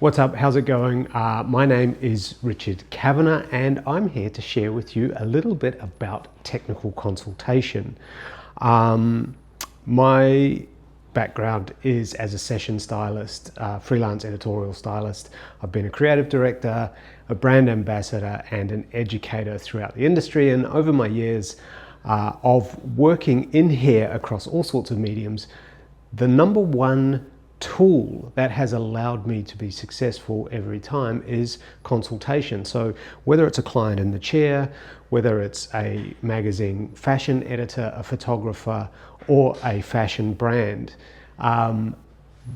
What's up? How's it going? My name is Richard Kavanagh and I'm here to share with you a little bit about technical consultation. My background is as a session stylist, freelance editorial stylist. I've been a creative director, a brand ambassador and an educator throughout the industry, and over my years of working in hair across all sorts of mediums, the number one tool that has allowed me to be successful every time is consultation. So whether it's a client in the chair, whether it's a magazine fashion editor, a photographer, or a fashion brand,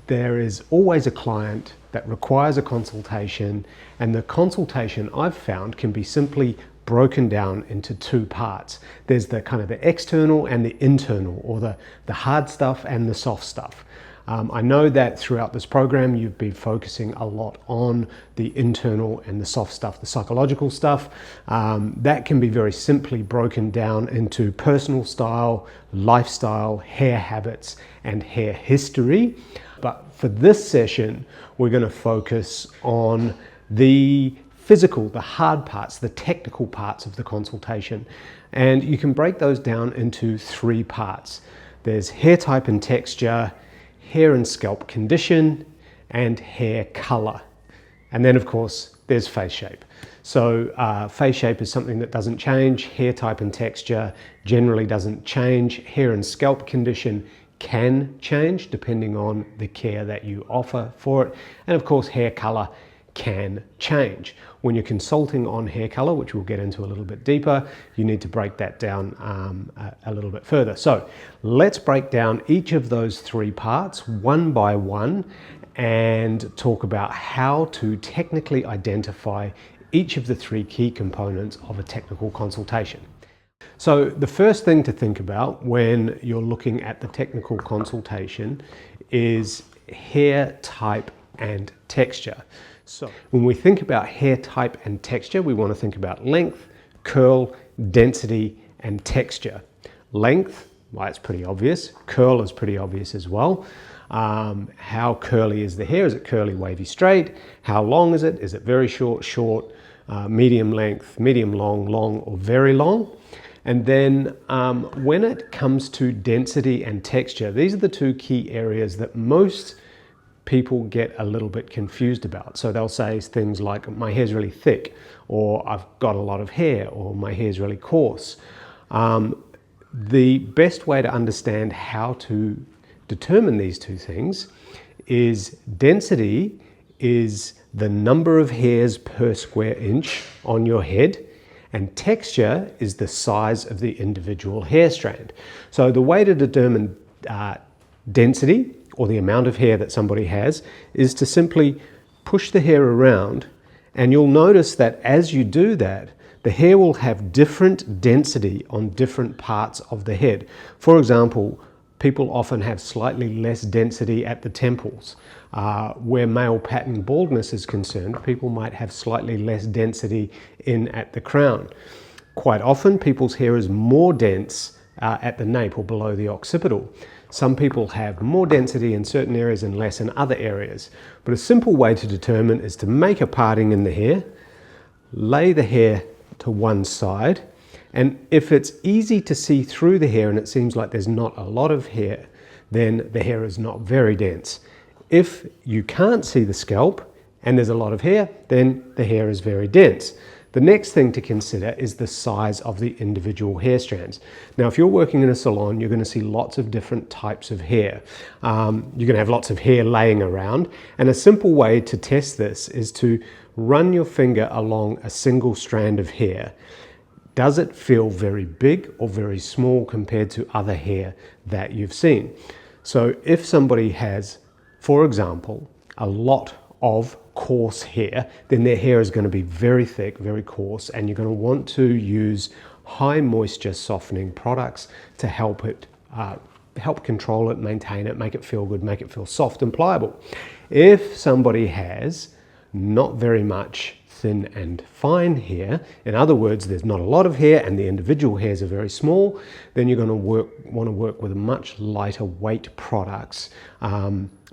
there is always a client that requires a consultation, and the consultation I've found can be simply broken down into two parts. There's the kind of the external and the internal, or the hard stuff and the soft stuff. I know that throughout this program you've been focusing a lot on the internal and the soft stuff, the psychological stuff. That can be very simply broken down into personal style, lifestyle, hair habits, and hair history. But for this session, we're going to focus on the physical, the hard parts, the technical parts of the consultation. And you can break those down into three parts. There's hair type and texture, hair and scalp condition, and hair color. And then of course there's face shape. So face shape is something that doesn't change. Hair type and texture generally doesn't change. Hair and scalp condition can change depending on the care that you offer for it. And of course hair color can change. When you're consulting on hair color, which we'll get into a little bit deeper, you need to break that down a little bit further. So let's break down each of those three parts one by one and talk about how to technically identify each of the three key components of a technical consultation. So the first thing to think about when you're looking at the technical consultation is hair type and texture. So when we think about hair type and texture, we want to think about length, curl, density, and texture. Length, well, it's pretty obvious. Curl is pretty obvious as well. How curly is the hair? Is it curly, wavy, straight? How long is it? Is it very short, short, medium length, medium long, long, or very long? And then when it comes to density and texture, these are the two key areas that most people get a little bit confused about. So they'll say things like, my hair's really thick, or I've got a lot of hair, or my hair's really coarse. The best way to understand how to determine these two things is density is the number of hairs per square inch on your head, and texture is the size of the individual hair strand. So the way to determine density, or the amount of hair that somebody has, is to simply push the hair around, and you'll notice that as you do that, the hair will have different density on different parts of the head. For example, people often have slightly less density at the temples. Where male pattern baldness is concerned, people might have slightly less density at the crown. Quite often, people's hair is more dense at the nape or below the occipital. Some people have more density in certain areas and less in other areas. But a simple way to determine is to make a parting in the hair, lay the hair to one side, and if it's easy to see through the hair and it seems like there's not a lot of hair, then the hair is not very dense. If you can't see the scalp and there's a lot of hair, then the hair is very dense. The next thing to consider is the size of the individual hair strands. Now, if you're working in a salon, you're going to see lots of different types of hair. You're going to have lots of hair laying around, and a simple way to test this is to run your finger along a single strand of hair. Does it feel very big or very small compared to other hair that you've seen? So if somebody has, for example, a lot of coarse hair, then their hair is going to be very thick, very coarse, and you're going to want to use high moisture softening products to help control it, maintain it, make it feel good, make it feel soft and pliable. If somebody has not very much thin and fine hair, in other words, there's not a lot of hair and the individual hairs are very small, then you're going to want to work with much lighter weight products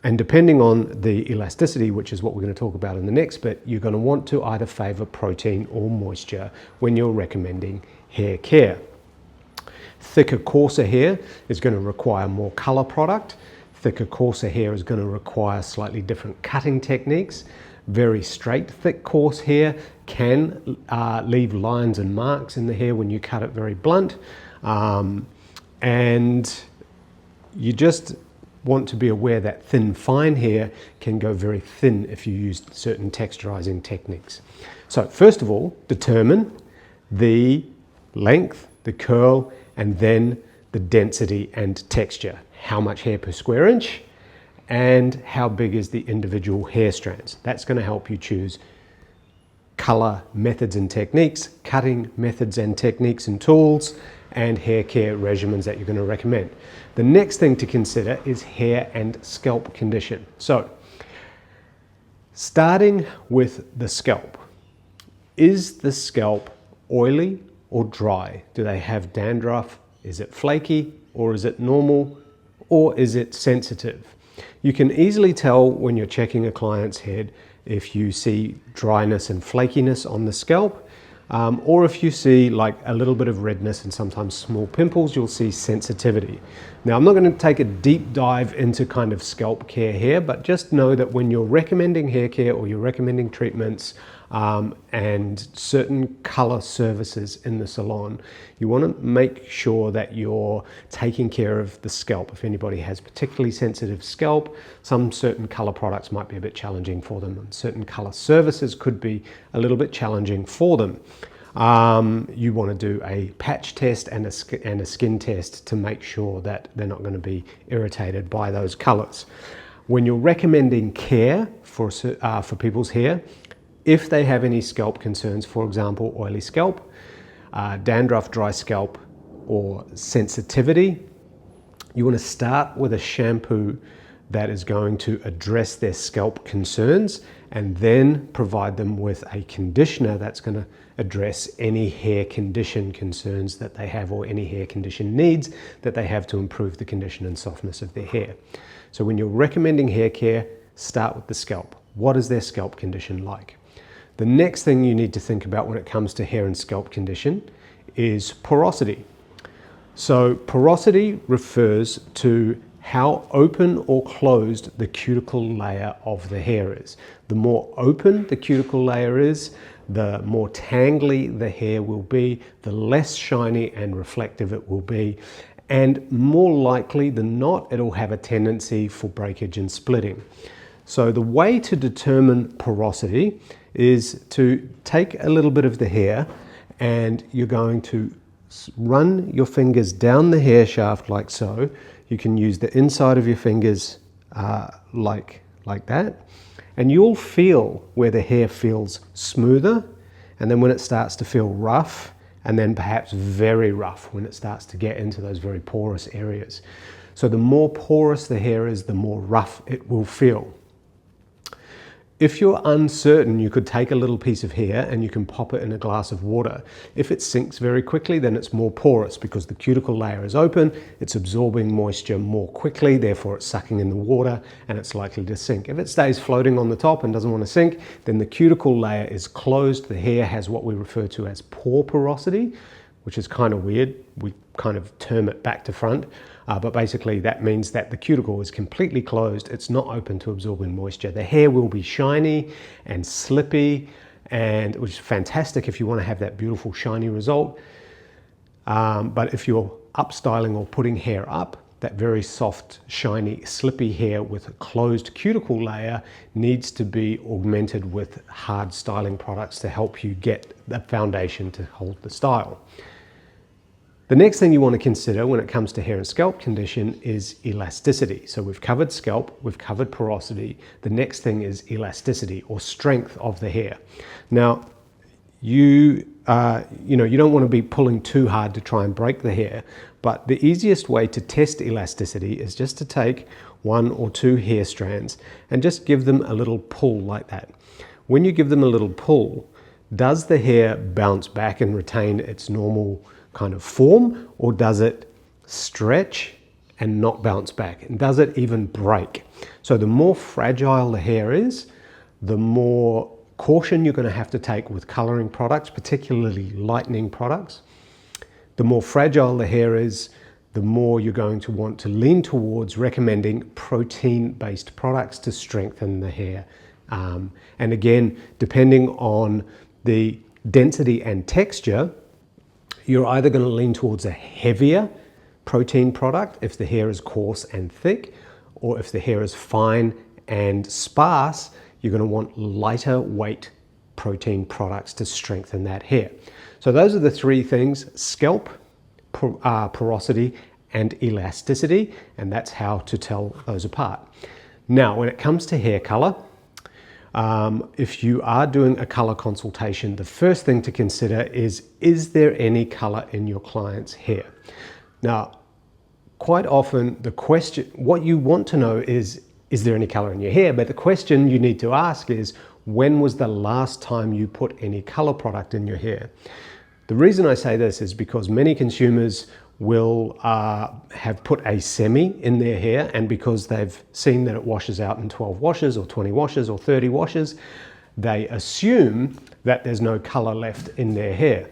And depending on the elasticity, which is what we're going to talk about in the next bit, you're going to want to either favor protein or moisture when you're recommending hair care. Thicker, coarser hair is going to require more color product. Thicker, coarser hair is going to require slightly different cutting techniques. Very straight, thick, coarse hair can leave lines and marks in the hair when you cut it very blunt. And you just want to be aware that thin, fine hair can go very thin if you use certain texturizing techniques. So first of all, determine the length, the curl, and then the density and texture. How much hair per square inch, and how big is the individual hair strands. That's going to help you choose color methods and techniques, cutting methods and techniques and tools, and hair care regimens that you're going to recommend. The next thing to consider is hair and scalp condition. So, starting with the scalp. Is the scalp oily or dry? Do they have dandruff? Is it flaky, or is it normal, or is it sensitive? You can easily tell when you're checking a client's head if you see dryness and flakiness on the scalp, or if you see like a little bit of redness and sometimes small pimples, you'll see sensitivity. Now, I'm not going to take a deep dive into kind of scalp care here, but just know that when you're recommending hair care or you're recommending treatments and certain color services in the salon, you want to make sure that you're taking care of the scalp. If anybody has particularly sensitive scalp, some certain color products might be a bit challenging for them, and certain color services could be a little bit challenging for them. You want to do a patch test and a skin test to make sure that they're not going to be irritated by those colors. When you're recommending care for people's hair, if they have any scalp concerns, for example, oily scalp, dandruff, dry scalp, or sensitivity, you want to start with a shampoo that is going to address their scalp concerns, and then provide them with a conditioner that's going to address any hair condition concerns that they have, or any hair condition needs that they have to improve the condition and softness of their hair. So when you're recommending hair care, start with the scalp. What is their scalp condition like? The next thing you need to think about when it comes to hair and scalp condition is porosity. So porosity refers to how open or closed the cuticle layer of the hair is. The more open the cuticle layer is, the more tangly the hair will be, the less shiny and reflective it will be, and more likely than not, it'll have a tendency for breakage and splitting. So the way to determine porosity is to take a little bit of the hair, and you're going to run your fingers down the hair shaft like so. You can use the inside of your fingers like that, and you'll feel where the hair feels smoother, and then when it starts to feel rough, and then perhaps very rough when it starts to get into those very porous areas. So the more porous the hair is, the more rough it will feel. If you're uncertain, you could take a little piece of hair and you can pop it in a glass of water. If it sinks very quickly, then it's more porous because the cuticle layer is open, it's absorbing moisture more quickly, therefore it's sucking in the water and it's likely to sink. If it stays floating on the top and doesn't want to sink, then the cuticle layer is closed. The hair has what we refer to as pore porosity, which is kind of weird. We kind of term it back to front. But basically that means that the cuticle is completely closed. It's not open to absorbing moisture. The hair will be shiny and slippy, and which is fantastic if you want to have that beautiful shiny result. But if you're upstyling or putting hair up, that very soft, shiny, slippy hair with a closed cuticle layer needs to be augmented with hard styling products to help you get the foundation to hold the style. The next thing you want to consider when it comes to hair and scalp condition is elasticity. So we've covered scalp, we've covered porosity. The next thing is elasticity or strength of the hair. Now, you don't want to be pulling too hard to try and break the hair, but the easiest way to test elasticity is just to take 1 or 2 hair strands and just give them a little pull like that. When you give them a little pull, does the hair bounce back and retain its normal kind of form, or does it stretch and not bounce back? And does it even break? So the more fragile the hair is, the more caution you're going to have to take with coloring products, particularly lightening products. The more fragile the hair is, the more you're going to want to lean towards recommending protein-based products to strengthen the hair. And again, depending on the density and texture, you're either going to lean towards a heavier protein product if the hair is coarse and thick, or if the hair is fine and sparse, you're going to want lighter weight protein products to strengthen that hair. So those are the three things: scalp, porosity, and elasticity, and that's how to tell those apart. Now, when it comes to hair color, if you are doing a color consultation, the first thing to consider is there any color in your client's hair? Now, quite often the question, what you want to know is there any color in your hair? But the question you need to ask is, when was the last time you put any color product in your hair? The reason I say this is because many consumers will have put a semi in their hair, and because they've seen that it washes out in 12 washes or 20 washes or 30 washes, they assume that there's no color left in their hair.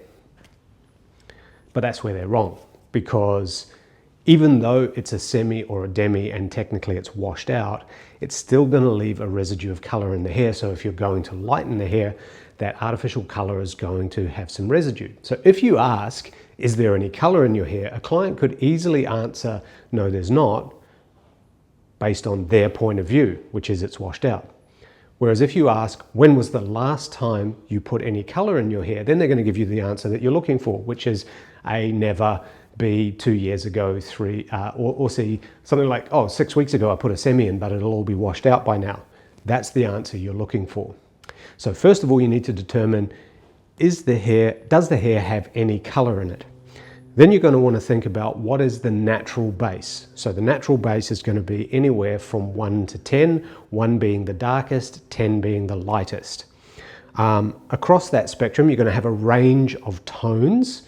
But that's where they're wrong, because even though it's a semi or a demi and technically it's washed out, it's still going to leave a residue of color in the hair. So if you're going to lighten the hair, that artificial color is going to have some residue. So if you ask, is there any color in your hair? A client could easily answer, no, there's not, based on their point of view, which is it's washed out. Whereas if you ask, when was the last time you put any color in your hair? Then they're going to give you the answer that you're looking for, which is A, never, B, 2 years ago, 3, or C, something like, oh, 6 weeks ago I put a semi in, but it'll all be washed out by now. That's the answer you're looking for. So first of all, you need to determine, does the hair have any color in it? Then you're going to want to think about, what is the natural base? So the natural base is going to be anywhere from 1 to 10, 1 being the darkest, 10 being the lightest. Across that spectrum, you're going to have a range of tones,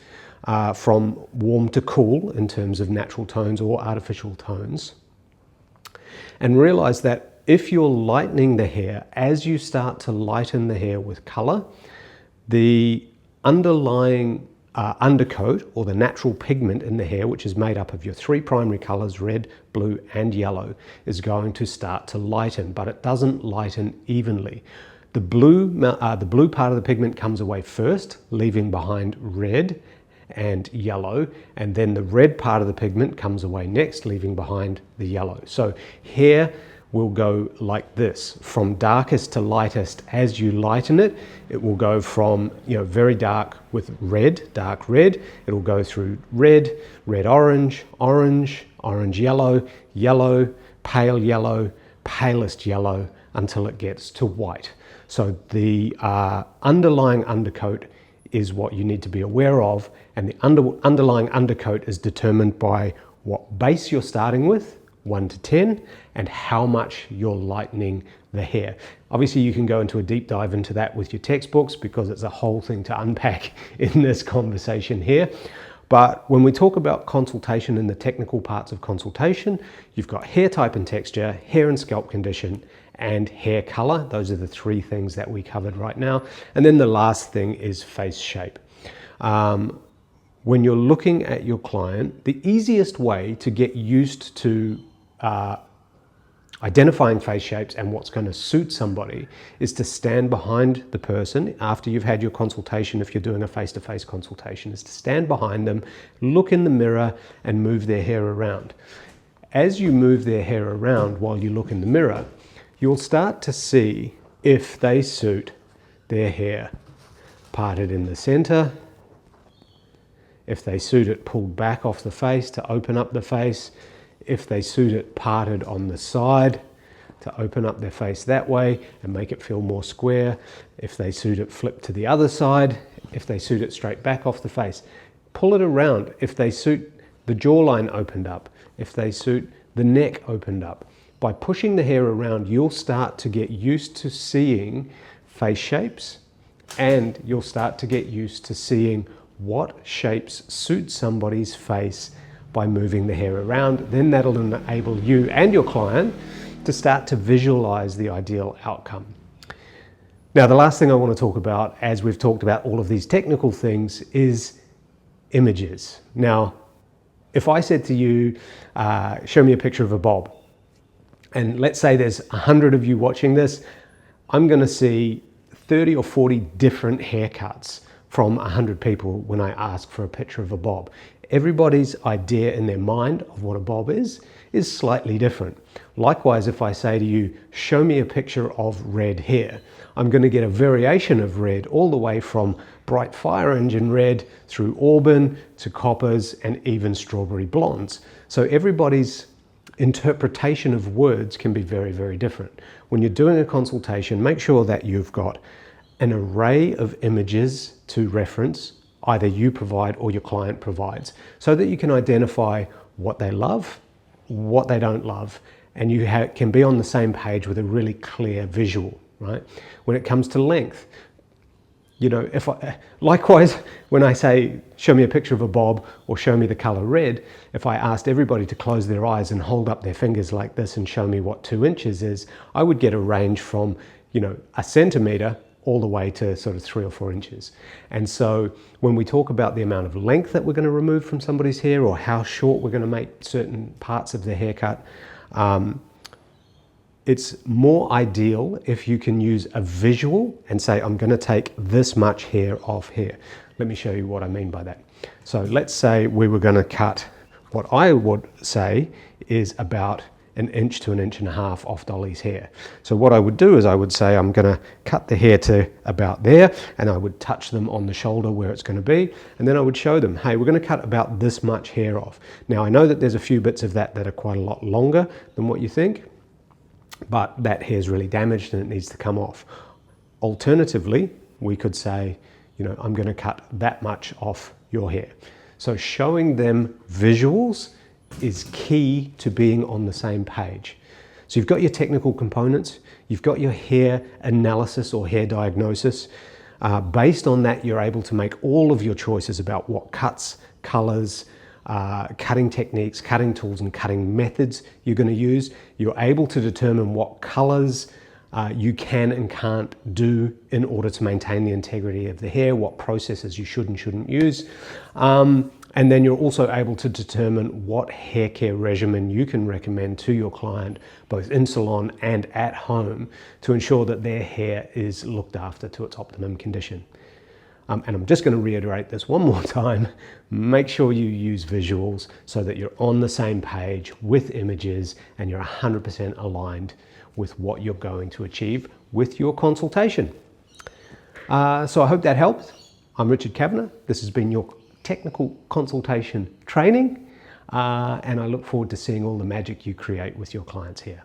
from warm to cool in terms of natural tones or artificial tones. And realize that if you're lightening the hair, as you start to lighten the hair with color, the underlying undercoat, or the natural pigment in the hair, which is made up of your 3 primary colors, red, blue, and yellow, is going to start to lighten, but it doesn't lighten evenly. The blue part of the pigment comes away first, leaving behind red and yellow, and then the red part of the pigment comes away next, leaving behind the yellow. So hair will go like this, from darkest to lightest. As you lighten it, it will go from very dark with red, dark red. It'll go through red, red orange, orange, orange yellow, yellow, pale yellow, palest yellow, until it gets to white. So the underlying undercoat is what you need to be aware of, and the underlying undercoat is determined by what base you're starting with, 1 to 10, and how much you're lightening the hair. Obviously, you can go into a deep dive into that with your textbooks, because it's a whole thing to unpack in this conversation here. But when we talk about consultation and the technical parts of consultation, you've got hair type and texture, hair and scalp condition, and hair color. Those are the 3 things that we covered right now. And then the last thing is face shape. When you're looking at your client, the easiest way to get used to identifying face shapes and what's going to suit somebody is to stand behind the person after you've had your consultation. If you're doing a face-to-face consultation, is to stand behind them, look in the mirror, and move their hair around. As you move their hair around while you look in the mirror, you'll start to see if they suit their hair parted in the center, if they suit it pulled back off the face to open up the face, if they suit it parted on the side to open up their face that way and make it feel more square, if they suit it flipped to the other side, if they suit it straight back off the face. Pull it around if they suit the jawline opened up, if they suit the neck opened up. By pushing the hair around, you'll start to get used to seeing face shapes, and you'll start to get used to seeing what shapes suit somebody's face by moving the hair around. Then that'll enable you and your client to start to visualize the ideal outcome. Now, the last thing I want to talk about, as we've talked about all of these technical things, is images. Now, if I said to you, show me a picture of a bob, and let's say there's 100 of you watching this, I'm going to see 30 or 40 different haircuts from 100 people when I ask for a picture of a bob. Everybody's idea in their mind of what a bob is slightly different. Likewise, if I say to you, show me a picture of red hair, I'm going to get a variation of red all the way from bright fire engine red through auburn to coppers and even strawberry blondes. So everybody's interpretation of words can be very, very different. When you're doing a consultation, make sure that you've got an array of images to reference, either you provide or your client provides, so that you can identify what they love, what they don't love, and you can be on the same page with a really clear visual, right? When it comes to length, you know, likewise, when I say, show me a picture of a bob or show me the color red, if I asked everybody to close their eyes and hold up their fingers like this and show me what 2 inches is, I would get a range from, you know, a centimeter all the way to sort of 3 or 4 inches. And so when we talk about the amount of length that we're going to remove from somebody's hair or how short we're going to make certain parts of the haircut, it's more ideal if you can use a visual and say, I'm going to take this much hair off here. Let me show you what I mean by that. So let's say we were going to cut, what I would say is about 1 inch to 1.5 inches off Dolly's hair. So what I would do is I would say I'm going to cut the hair to about there, and I would touch them on the shoulder where it's going to be, and then I would show them, hey, we're going to cut about this much hair off. Now I know that there's a few bits of that are quite a lot longer than what you think, but that hair is really damaged and it needs to come off. Alternatively, we could say, you know, I'm going to cut that much off your hair. So showing them visuals is key to being on the same page. So you've got your technical components, you've got your hair analysis or hair diagnosis. Based on that, you're able to make all of your choices about what cuts, colors, cutting techniques, cutting tools, and cutting methods you're going to use. You're able to determine what colors you can and can't do in order to maintain the integrity of the hair, what processes you should and shouldn't use. And then you're also able to determine what hair care regimen you can recommend to your client, both in salon and at home, to ensure that their hair is looked after to its optimum condition. And I'm just going to reiterate this one more time. Make sure you use visuals so that you're on the same page with images and you're 100% aligned with what you're going to achieve with your consultation. So I hope that helped. I'm Richard Kavanagh. This has been your technical consultation training, and I look forward to seeing all the magic you create with your clients here.